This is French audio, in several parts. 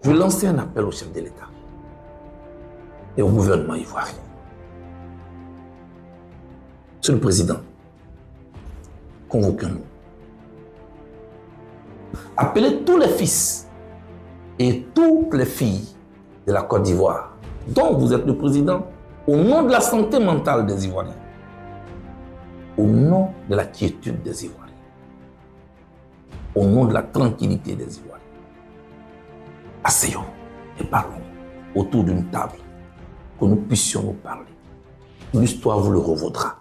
Je vais lancer un appel au chef de l'État et au gouvernement ivoirien. Monsieur le Président, convoquons-nous. Appelez tous les fils et toutes les filles de la Côte d'Ivoire, dont vous êtes le président, au nom de la santé mentale des Ivoiriens, au nom de la quiétude des Ivoiriens, au nom de la tranquillité des Ivoiriens. Asseyons et parlons autour d'une table, que nous puissions nous parler. L'histoire vous le revaudra.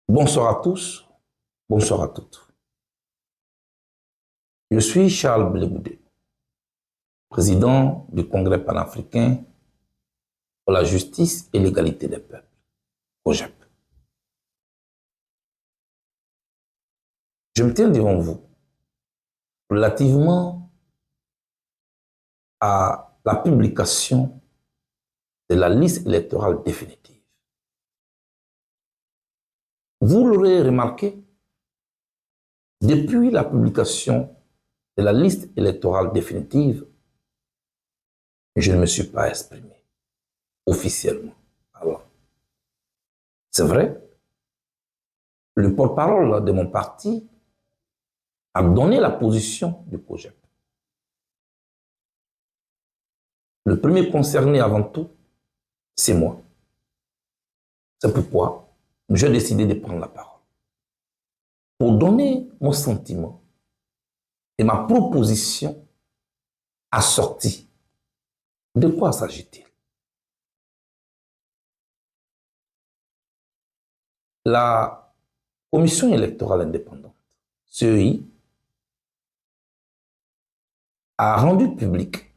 Bonsoir à tous, bonsoir à toutes. Je suis Charles Blé Goudé, président du Congrès panafricain pour la justice et l'égalité des peuples, COJEP. Je me tiens devant vous relativement à la publication de la liste électorale définitive. Vous l'aurez remarqué, depuis la publication de la liste électorale définitive, je ne me suis pas exprimé officiellement. Alors, c'est vrai, le porte-parole de mon parti a donné la position du COJEP. Le premier concerné avant tout, c'est moi. C'est pourquoi j'ai décidé de prendre la parole pour donner mon sentiment et ma proposition assortie. De quoi s'agit-il? La Commission électorale indépendante, CEI, a rendu publique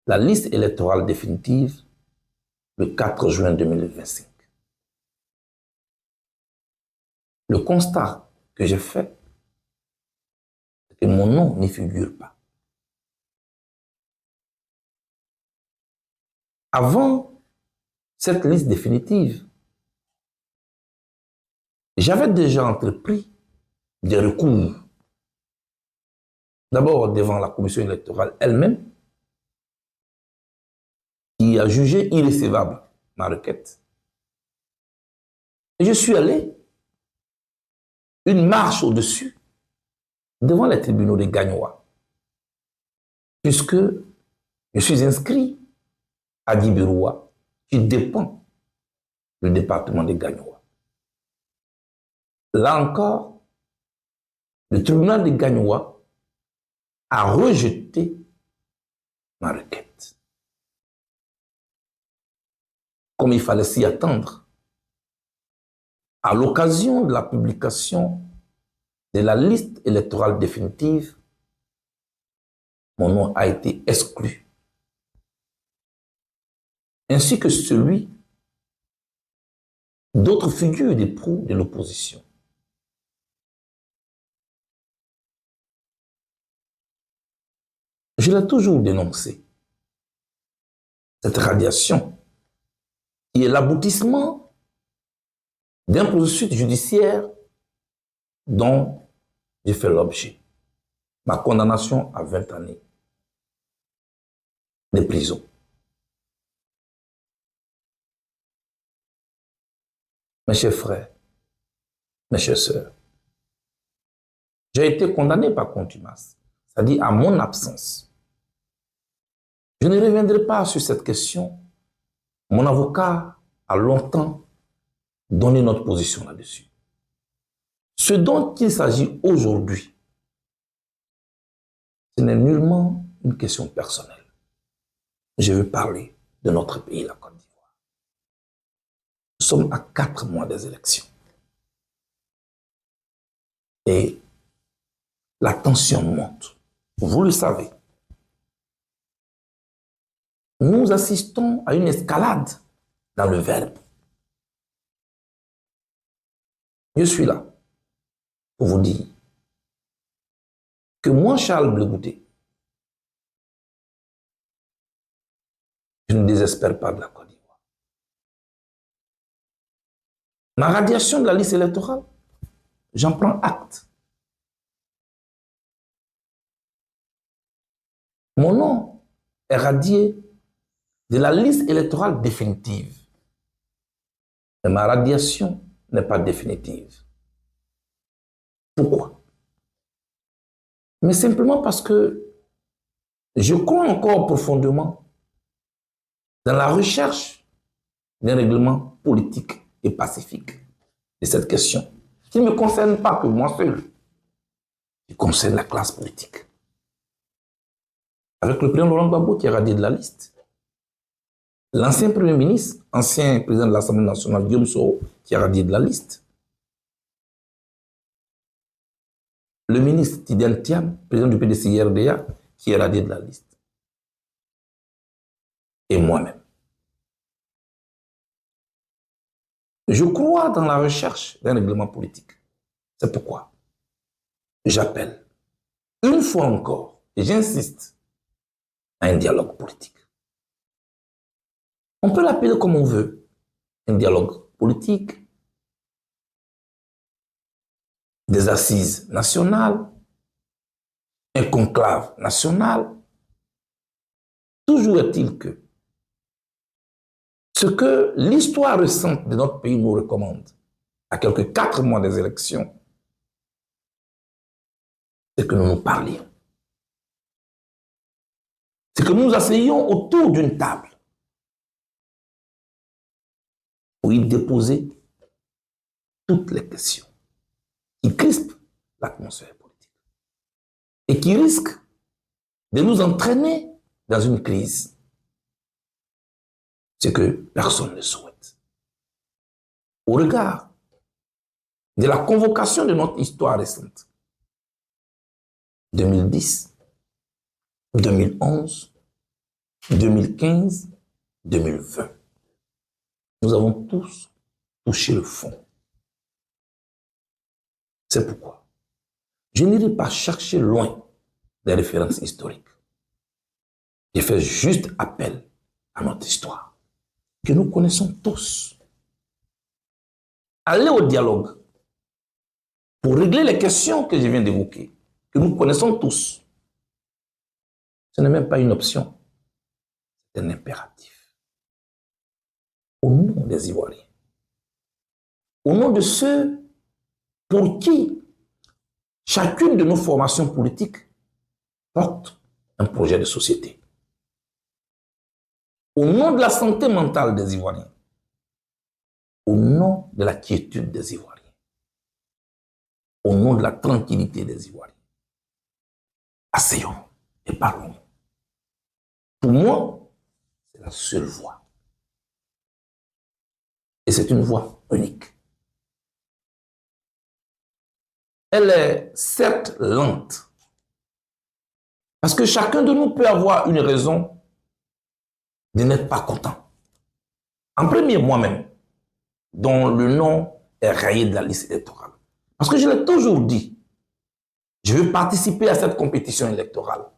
la liste électorale définitive le 4 juin 2025. Le constat que j'ai fait, c'est que mon nom n'y figure pas. Avant cette liste définitive, j'avais déjà entrepris des recours. D'abord devant la commission électorale elle-même, qui a jugé irrécevable ma requête. Et je suis allé une marche au-dessus devant les tribunaux de Gagnoa, puisque je suis inscrit à Djibiroua, qui dépend du département de Gagnoa. Là encore, le tribunal de Gagnoa a rejeté ma requête. Comme il fallait s'y attendre, à l'occasion de la publication de la liste électorale définitive, mon nom a été exclu, ainsi que celui d'autres figures des pros de l'opposition. Je l'ai toujours dénoncé, cette radiation, qui est l'aboutissement d'un processus judiciaire dont j'ai fait l'objet. Ma condamnation à 20 années de prison. Mes chers frères, mes chères sœurs, j'ai été condamné par contumace, c'est-à-dire à mon absence. Je ne reviendrai pas sur cette question. Mon avocat a longtemps donné notre position là-dessus. Ce dont il s'agit aujourd'hui, ce n'est nullement une question personnelle. Je veux parler de notre pays, la Côte d'Ivoire. Nous sommes à 4 mois des élections. Et la tension monte. Vous le savez. Nous assistons à une escalade dans le verbe. Je suis là pour vous dire que moi, Charles Blé Goudé, je ne désespère pas de la Côte d'Ivoire. Ma radiation de la liste électorale, j'en prends acte. Mon nom est radié de la liste électorale définitive. Mais ma radiation n'est pas définitive. Pourquoi? Mais simplement parce que je crois encore profondément dans la recherche d'un règlement politique et pacifique de cette question, qui ne me concerne pas que moi seul, qui concerne la classe politique. Avec le président Laurent Gbagbo qui est radié de la liste, l'ancien Premier ministre, ancien président de l'Assemblée nationale, Guillaume Soro, qui est radié de la liste, le ministre Tidiane Thiam, président du PDCI-RDA, qui est radié de la liste, et moi-même. Je crois dans la recherche d'un règlement politique. C'est pourquoi j'appelle une fois encore, et j'insiste, à un dialogue politique. On peut l'appeler comme on veut, un dialogue politique, des assises nationales, un conclave national. Toujours est-il que ce que l'histoire récente de notre pays nous recommande, à quelques 4 mois des élections, c'est que nous nous parlions. C'est que nous nous asseyions autour d'une table pour y déposer toutes les questions qui crispent l'atmosphère politique et qui risquent de nous entraîner dans une crise. Ce que personne ne souhaite. Au regard de la convocation de notre histoire récente, 2010, 2011, 2015, 2020, nous avons tous touché le fond. C'est pourquoi je n'irai pas chercher loin des références historiques. Je fais juste appel à notre histoire, que nous connaissons tous. Aller au dialogue pour régler les questions que je viens d'évoquer, que nous connaissons tous, ce n'est même pas une option, c'est un impératif. Au nom des Ivoiriens, au nom de ceux pour qui chacune de nos formations politiques porte un projet de société, au nom de la santé mentale des Ivoiriens, au nom de la quiétude des Ivoiriens, au nom de la tranquillité des Ivoiriens, asseyons et parlons. Pour moi, c'est la seule voie. Et c'est une voie unique. Elle est certes lente, parce que chacun de nous peut avoir une raison de n'être pas content. En premier, moi-même, dont le nom est rayé de la liste électorale. Parce que je l'ai toujours dit, je veux participer à cette compétition électorale.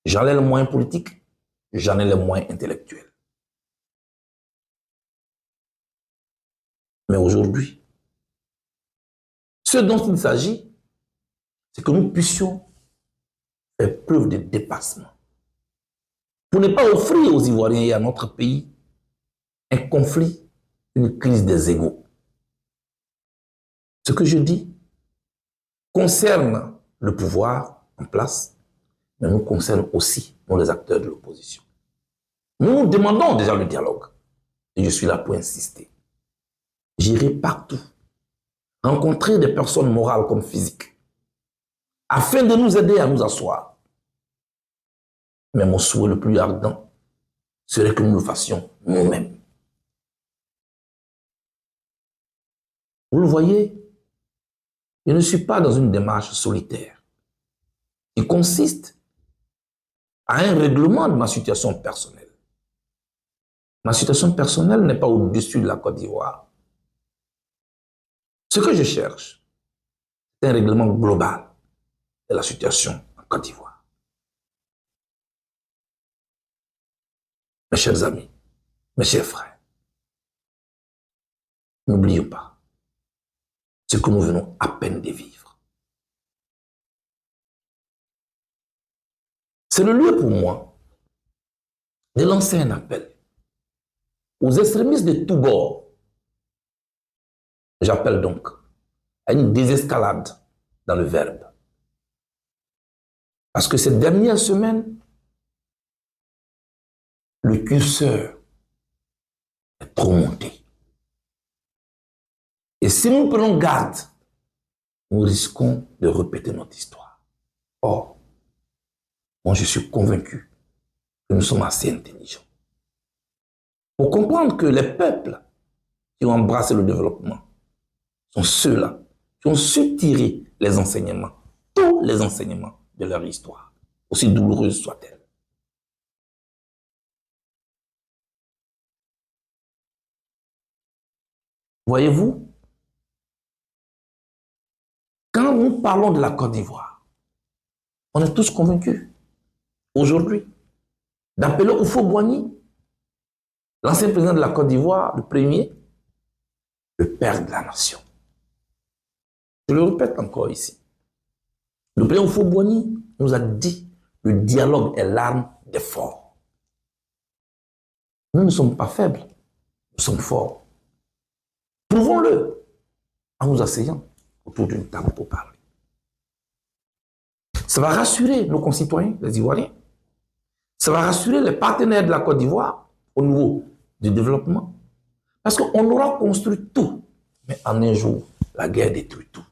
J'en ai le moyen politique, j'en ai le moyen intellectuel. Mais aujourd'hui, ce dont il s'agit, c'est que nous puissions faire preuve de dépassement pour ne pas offrir aux Ivoiriens et à notre pays un conflit, une crise des égos. Ce que je dis concerne le pouvoir en place, mais nous concerne aussi, nous les acteurs de l'opposition. Nous demandons déjà le dialogue, et je suis là pour insister. J'irai partout, rencontrer des personnes morales comme physiques, afin de nous aider à nous asseoir. Mais mon souhait le plus ardent serait que nous le fassions nous-mêmes. Vous le voyez, je ne suis pas dans une démarche solitaire qui consiste à un règlement de ma situation personnelle. Ma situation personnelle n'est pas au-dessus de la Côte d'Ivoire. Ce que je cherche, c'est un règlement global de la situation en Côte d'Ivoire. Mes chers amis, mes chers frères, n'oublions pas ce que nous venons à peine de vivre. C'est le lieu pour moi de lancer un appel aux extrémistes de tous bords. J'appelle donc à une désescalade dans le verbe. Parce que cette dernière semaine, le curseur est trop monté. Et si nous prenons garde, nous risquons de répéter notre histoire. Or, moi je suis convaincu que nous sommes assez intelligents pour comprendre que les peuples qui ont embrassé le développement sont ceux-là qui ont su tirer les enseignements, tous les enseignements de leur histoire, aussi douloureuse soit-elle. Voyez-vous, quand nous parlons de la Côte d'Ivoire, on est tous convaincus, aujourd'hui, d'appeler Houphouët-Boigny, l'ancien président de la Côte d'Ivoire, le premier, le père de la nation. Je le répète encore ici. Le président Houphouët-Boigny nous a dit le dialogue est l'arme des forts. Nous ne sommes pas faibles, nous sommes forts. Prouvons-le en nous asseyant autour d'une table pour parler. Ça va rassurer nos concitoyens, les Ivoiriens. Ça va rassurer les partenaires de la Côte d'Ivoire au niveau du développement. Parce qu'on aura construit tout, mais en un jour, la guerre détruit tout.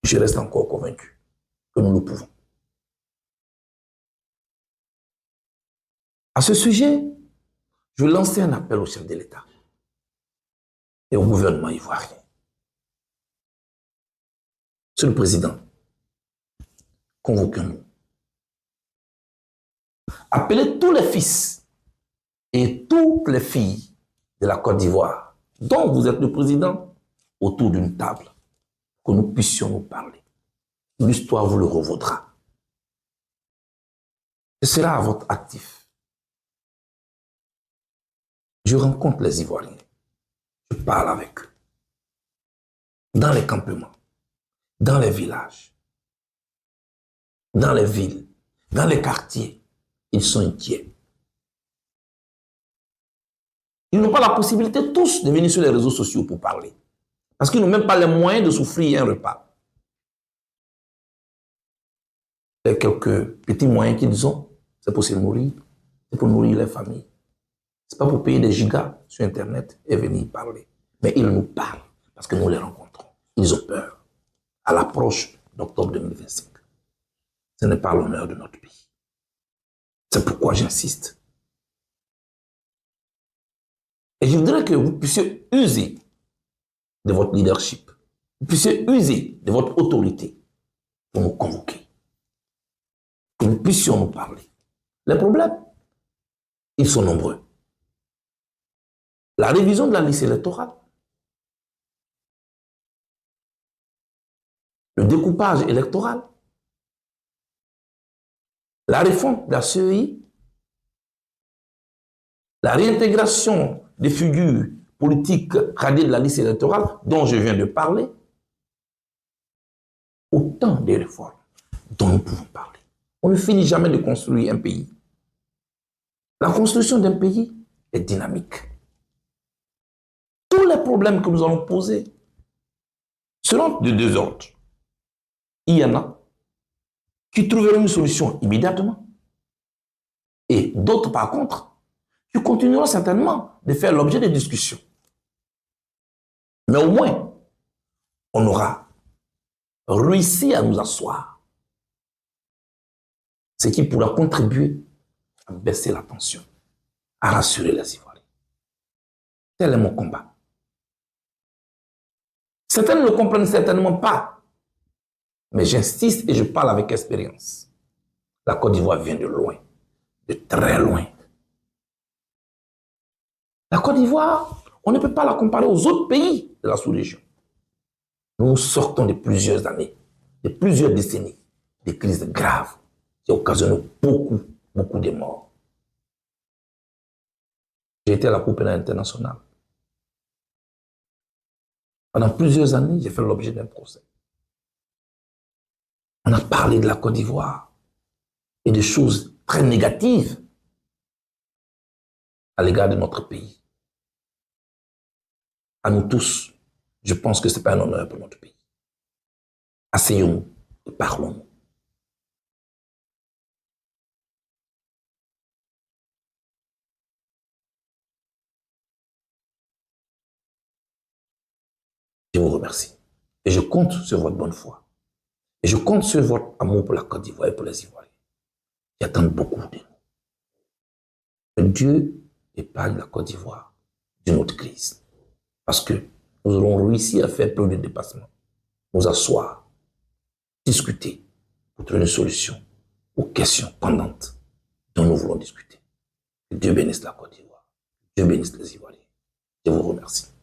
Je reste encore convaincu que nous le pouvons. À ce sujet, je vais lancer un appel au chef de l'État et au gouvernement ivoirien. Monsieur le Président, convoquez-nous. Appelez tous les fils et toutes les filles de la Côte d'Ivoire, dont vous êtes le président, autour d'une table, que nous puissions nous parler. L'histoire vous le revaudra. Ce sera à votre actif. Je rencontre les Ivoiriens. Je parle avec eux. Dans les campements, dans les villages, dans les villes, dans les quartiers, ils sont inquiets. Ils n'ont pas la possibilité tous de venir sur les réseaux sociaux pour parler. Parce qu'ils n'ont même pas les moyens de s'offrir un repas. Et quelques petits moyens qu'ils ont, c'est pour se nourrir, c'est pour nourrir les familles. Ce n'est pas pour payer des gigas sur Internet et venir parler. Mais ils nous parlent parce que nous les rencontrons. Ils ont peur à l'approche d'octobre 2025. Ce n'est pas l'honneur de notre pays. C'est pourquoi j'insiste. Et je voudrais que vous puissiez user de votre leadership. Vous puissiez user de votre autorité pour nous convoquer. Que nous puissions nous parler. Les problèmes, ils sont nombreux. La révision de la liste électorale, le découpage électoral, la réforme de la CEI, la réintégration des figures politiques radiées de la liste électorale dont je viens de parler, autant de réformes dont nous pouvons parler. On ne finit jamais de construire un pays. La construction d'un pays est dynamique. Tous les problèmes que nous allons poser seront de deux ordres. Il y en a qui trouveront une solution immédiatement et d'autres, par contre, qui continueront certainement de faire l'objet de discussions. Mais au moins, on aura réussi à nous asseoir, ce qui pourra contribuer à baisser la tension, à rassurer les Ivoiriens. Tel est mon combat. Certains ne le comprennent certainement pas, mais j'insiste et je parle avec expérience. La Côte d'Ivoire vient de loin, de très loin. La Côte d'Ivoire, on ne peut pas la comparer aux autres pays de la sous-région. Nous sortons de plusieurs années, de plusieurs décennies, de crises graves qui occasionnent beaucoup de morts. J'ai été à la Cour pénale internationale. Pendant plusieurs années, j'ai fait l'objet d'un procès. On a parlé de la Côte d'Ivoire et de choses très négatives à l'égard de notre pays. À nous tous, je pense que ce n'est pas un honneur pour notre pays. Asseyons-nous et parlons-nous. Je vous remercie. Et je compte sur votre bonne foi. Et je compte sur votre amour pour la Côte d'Ivoire et pour les Ivoiriens, qui attendent beaucoup de nous. Que Dieu épargne la Côte d'Ivoire d'une autre crise. Parce que nous aurons réussi à faire preuve de dépassement, nous asseoir, discuter pour trouver une solution aux questions pendantes dont nous voulons discuter. Que Dieu bénisse la Côte d'Ivoire. Dieu bénisse les Ivoiriens. Je vous remercie.